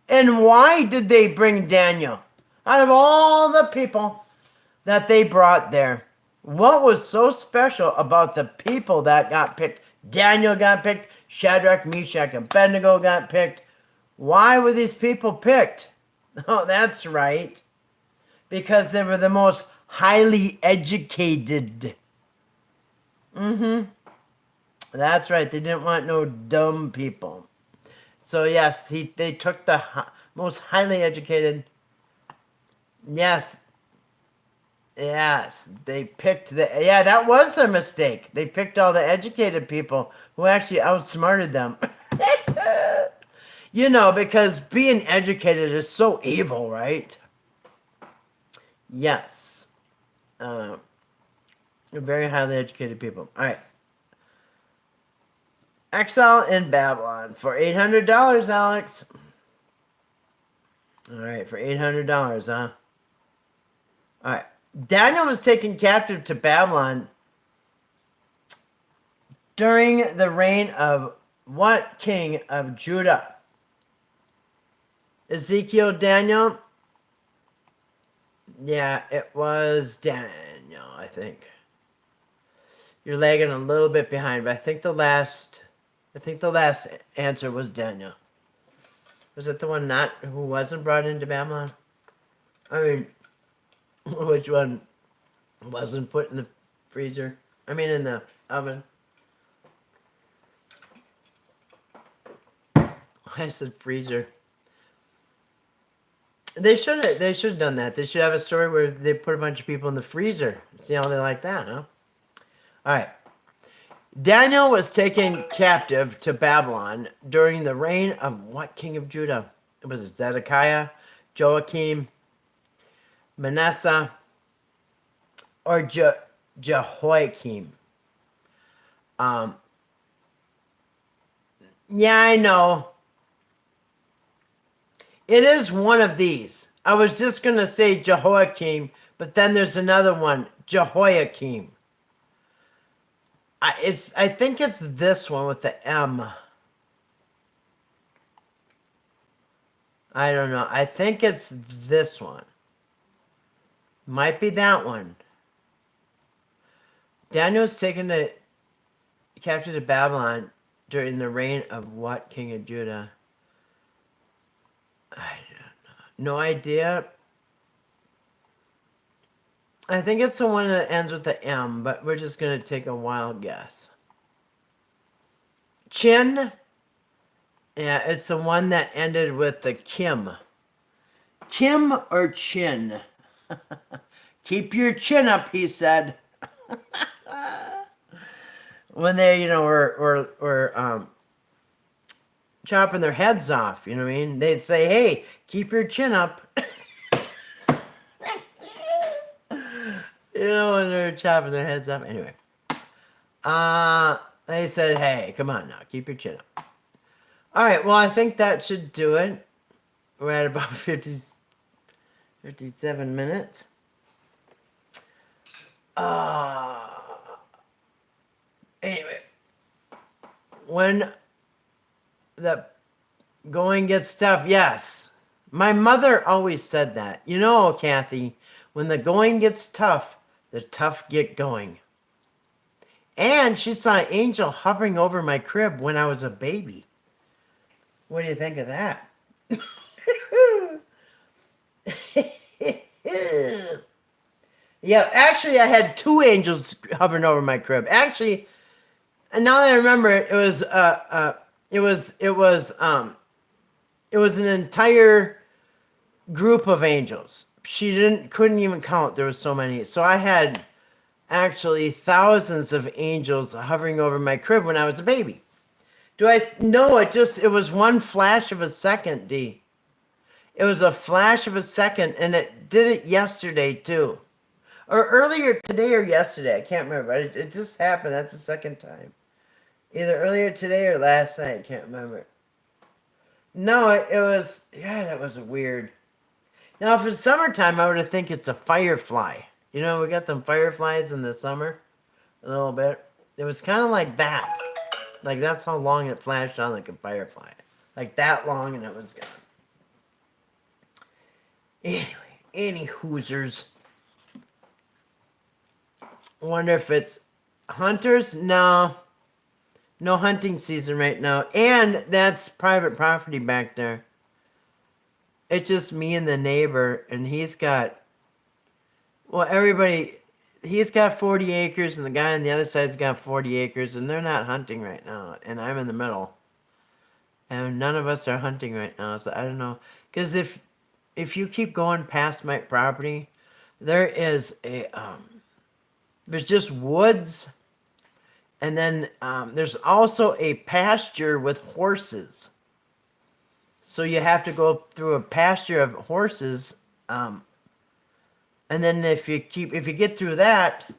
And why did they bring Daniel? Out of all the people that they brought there, what was so special about the people that got picked? Daniel got picked. Shadrach, Meshach, and Abednego got picked. Why were these people picked? Oh, that's right. Because they were the most highly educated. That's right. They didn't want no dumb people. So yes, they took the most highly educated. Yes. Yes, they picked that was their mistake. They picked all the educated people who actually outsmarted them. Because being educated is so evil, right? Yes. Very highly educated people. All right. Exile in Babylon for $800, Alex. All right, for $800, huh? All right. Daniel was taken captive to Babylon during the reign of what king of Judah? Ezekiel, Daniel? Yeah, it was Daniel, I think. You're lagging a little bit behind, but I think the last answer was Daniel. Was it the one who wasn't brought into Babylon? I mean, which one wasn't put in the freezer? I mean, in the oven. I said freezer. They should have done that. They should have a story where they put a bunch of people in the freezer. See how they like that, huh? All right. Daniel was taken captive to Babylon during the reign of what king of Judah? It was Zedekiah, Joachim, Manasseh, or Jehoiakim. Yeah, I know. It is one of these. I was just going to say Jehoiakim, but then there's another one, Jehoiakim. I think it's this one with the M. I don't know. I think it's this one. Might be that one. Daniel was captured to Babylon during the reign of what king of Judah? I don't know. No idea. I think it's the one that ends with the M, but we're just going to take a wild guess. Chin? Yeah, it's the one that ended with the Kim. Kim or Chin? Keep your chin up, he said. When they, were chopping their heads off, you know what I mean? They'd say, hey, keep your chin up. When they're chopping their heads off. Anyway. They said, hey, come on now, keep your chin up. All right, well, I think that should do it. We're at about 57 minutes. Anyway, when the going gets tough, yes. My mother always said that. Kathy, when the going gets tough, the tough get going. And she saw an angel hovering over my crib when I was a baby. What do you think of that? Yeah, actually, I had two angels hovering over my crib. Actually, and now that I remember it, it was an entire group of angels. She couldn't even count. There was so many. So I had actually thousands of angels hovering over my crib when I was a baby. No, it was one flash of a second, D. It was a flash of a second, and it did it yesterday, too. Or earlier today or yesterday. I can't remember. It just happened. That's the second time. Either earlier today or last night. I can't remember. No, it was... Yeah, that was weird. Now, if it's summertime, I would think it's a firefly. We got them fireflies in the summer. A little bit. It was kind of like that. Like, that's how long it flashed on like a firefly. Like, that long, and it was gone. Anyway, any Hoosers. Wonder if it's hunters? No. No hunting season right now. And that's private property back there. It's just me and the neighbor, and he's got... Well, he's got 40 acres, and the guy on the other side's got 40 acres, and they're not hunting right now, and I'm in the middle. And none of us are hunting right now, so I don't know. Because if you keep going past my property, there is there's just woods, and then there's also a pasture with horses. So you have to go through a pasture of horses, and then if you get through that,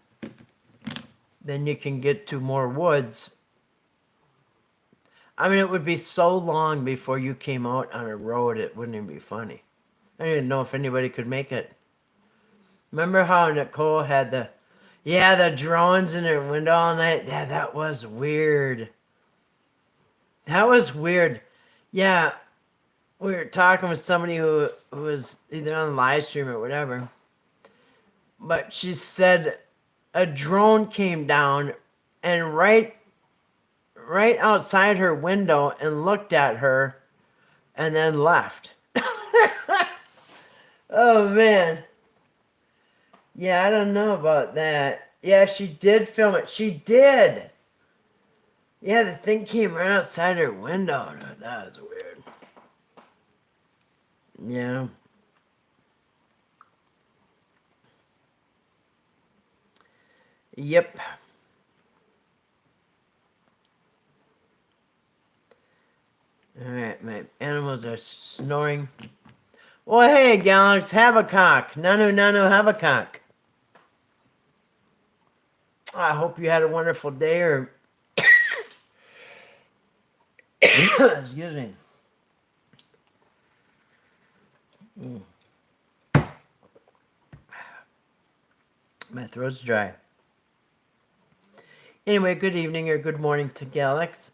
then you can get to more woods. I mean, it would be so long before you came out on a road, it wouldn't even be funny. I don't even know if anybody could make it. Remember how Nicole had the drones in her window all night? Yeah, that was weird. That was weird. Yeah, we were talking with somebody who was either on the live stream or whatever. But she said a drone came down and right outside her window and looked at her and then left. Oh man. Yeah, I don't know about that. Yeah, she did film it. She did. Yeah, the thing came right outside her window. That was weird. Yeah. Yep. Alright, my animals are snoring. Well, hey, Galax, have a cock. Nanu, have a cock. I hope you had a wonderful day or... Excuse me. My throat's dry. Anyway, good evening or good morning to Galax.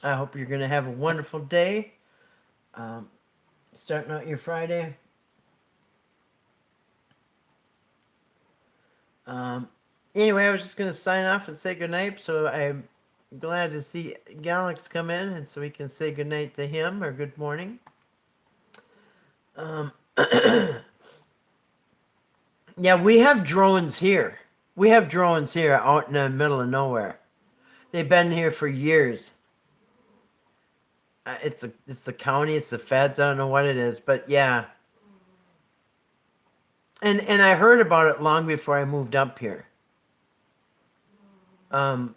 I hope you're going to have a wonderful day. Starting out your Friday. Anyway, I was just going to sign off and say goodnight. So I'm glad to see Galax come in, and so we can say goodnight to him or good morning. Yeah, we have drones here. We have drones here out in the middle of nowhere. They've been here for years. It's the county, it's the feds. I don't know what it is, but yeah. And I heard about it long before I moved up here. It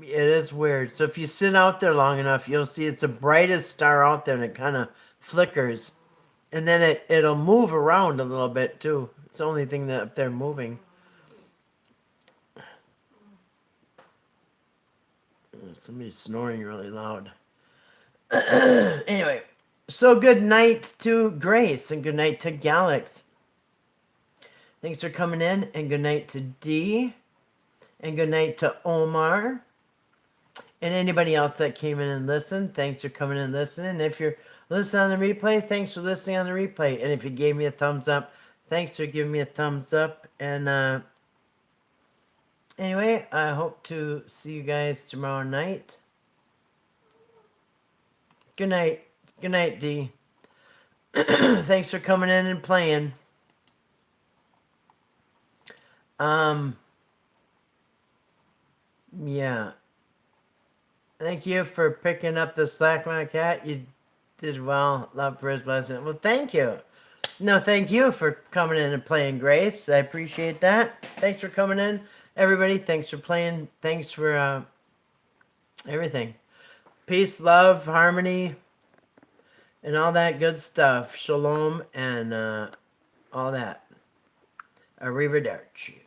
is weird. So if you sit out there long enough, you'll see it's the brightest star out there, and it kind of flickers, and then it'll move around a little bit too. It's the only thing that up there moving. Somebody's snoring really loud. Anyway, so good night to Grace and good night to Galax. Thanks for coming in, and good night to Dee, and good night to Omar, and anybody else that came in and listened. Thanks for coming in and listening. And if you're listening on the replay, thanks for listening on the replay. And if you gave me a thumbs up, thanks for giving me a thumbs up. And anyway, I hope to see you guys tomorrow night. Good night. Good night, Dee. Thanks for coming in and playing. Yeah. Thank you for picking up the slack, my cat. You did well. Love for his blessing. Well, thank you. No, thank you for coming in and playing, Grace. I appreciate that. Thanks for coming in, everybody. Thanks for playing. Thanks for everything. Peace, love, harmony, and all that good stuff. Shalom and all that. Arrivederci.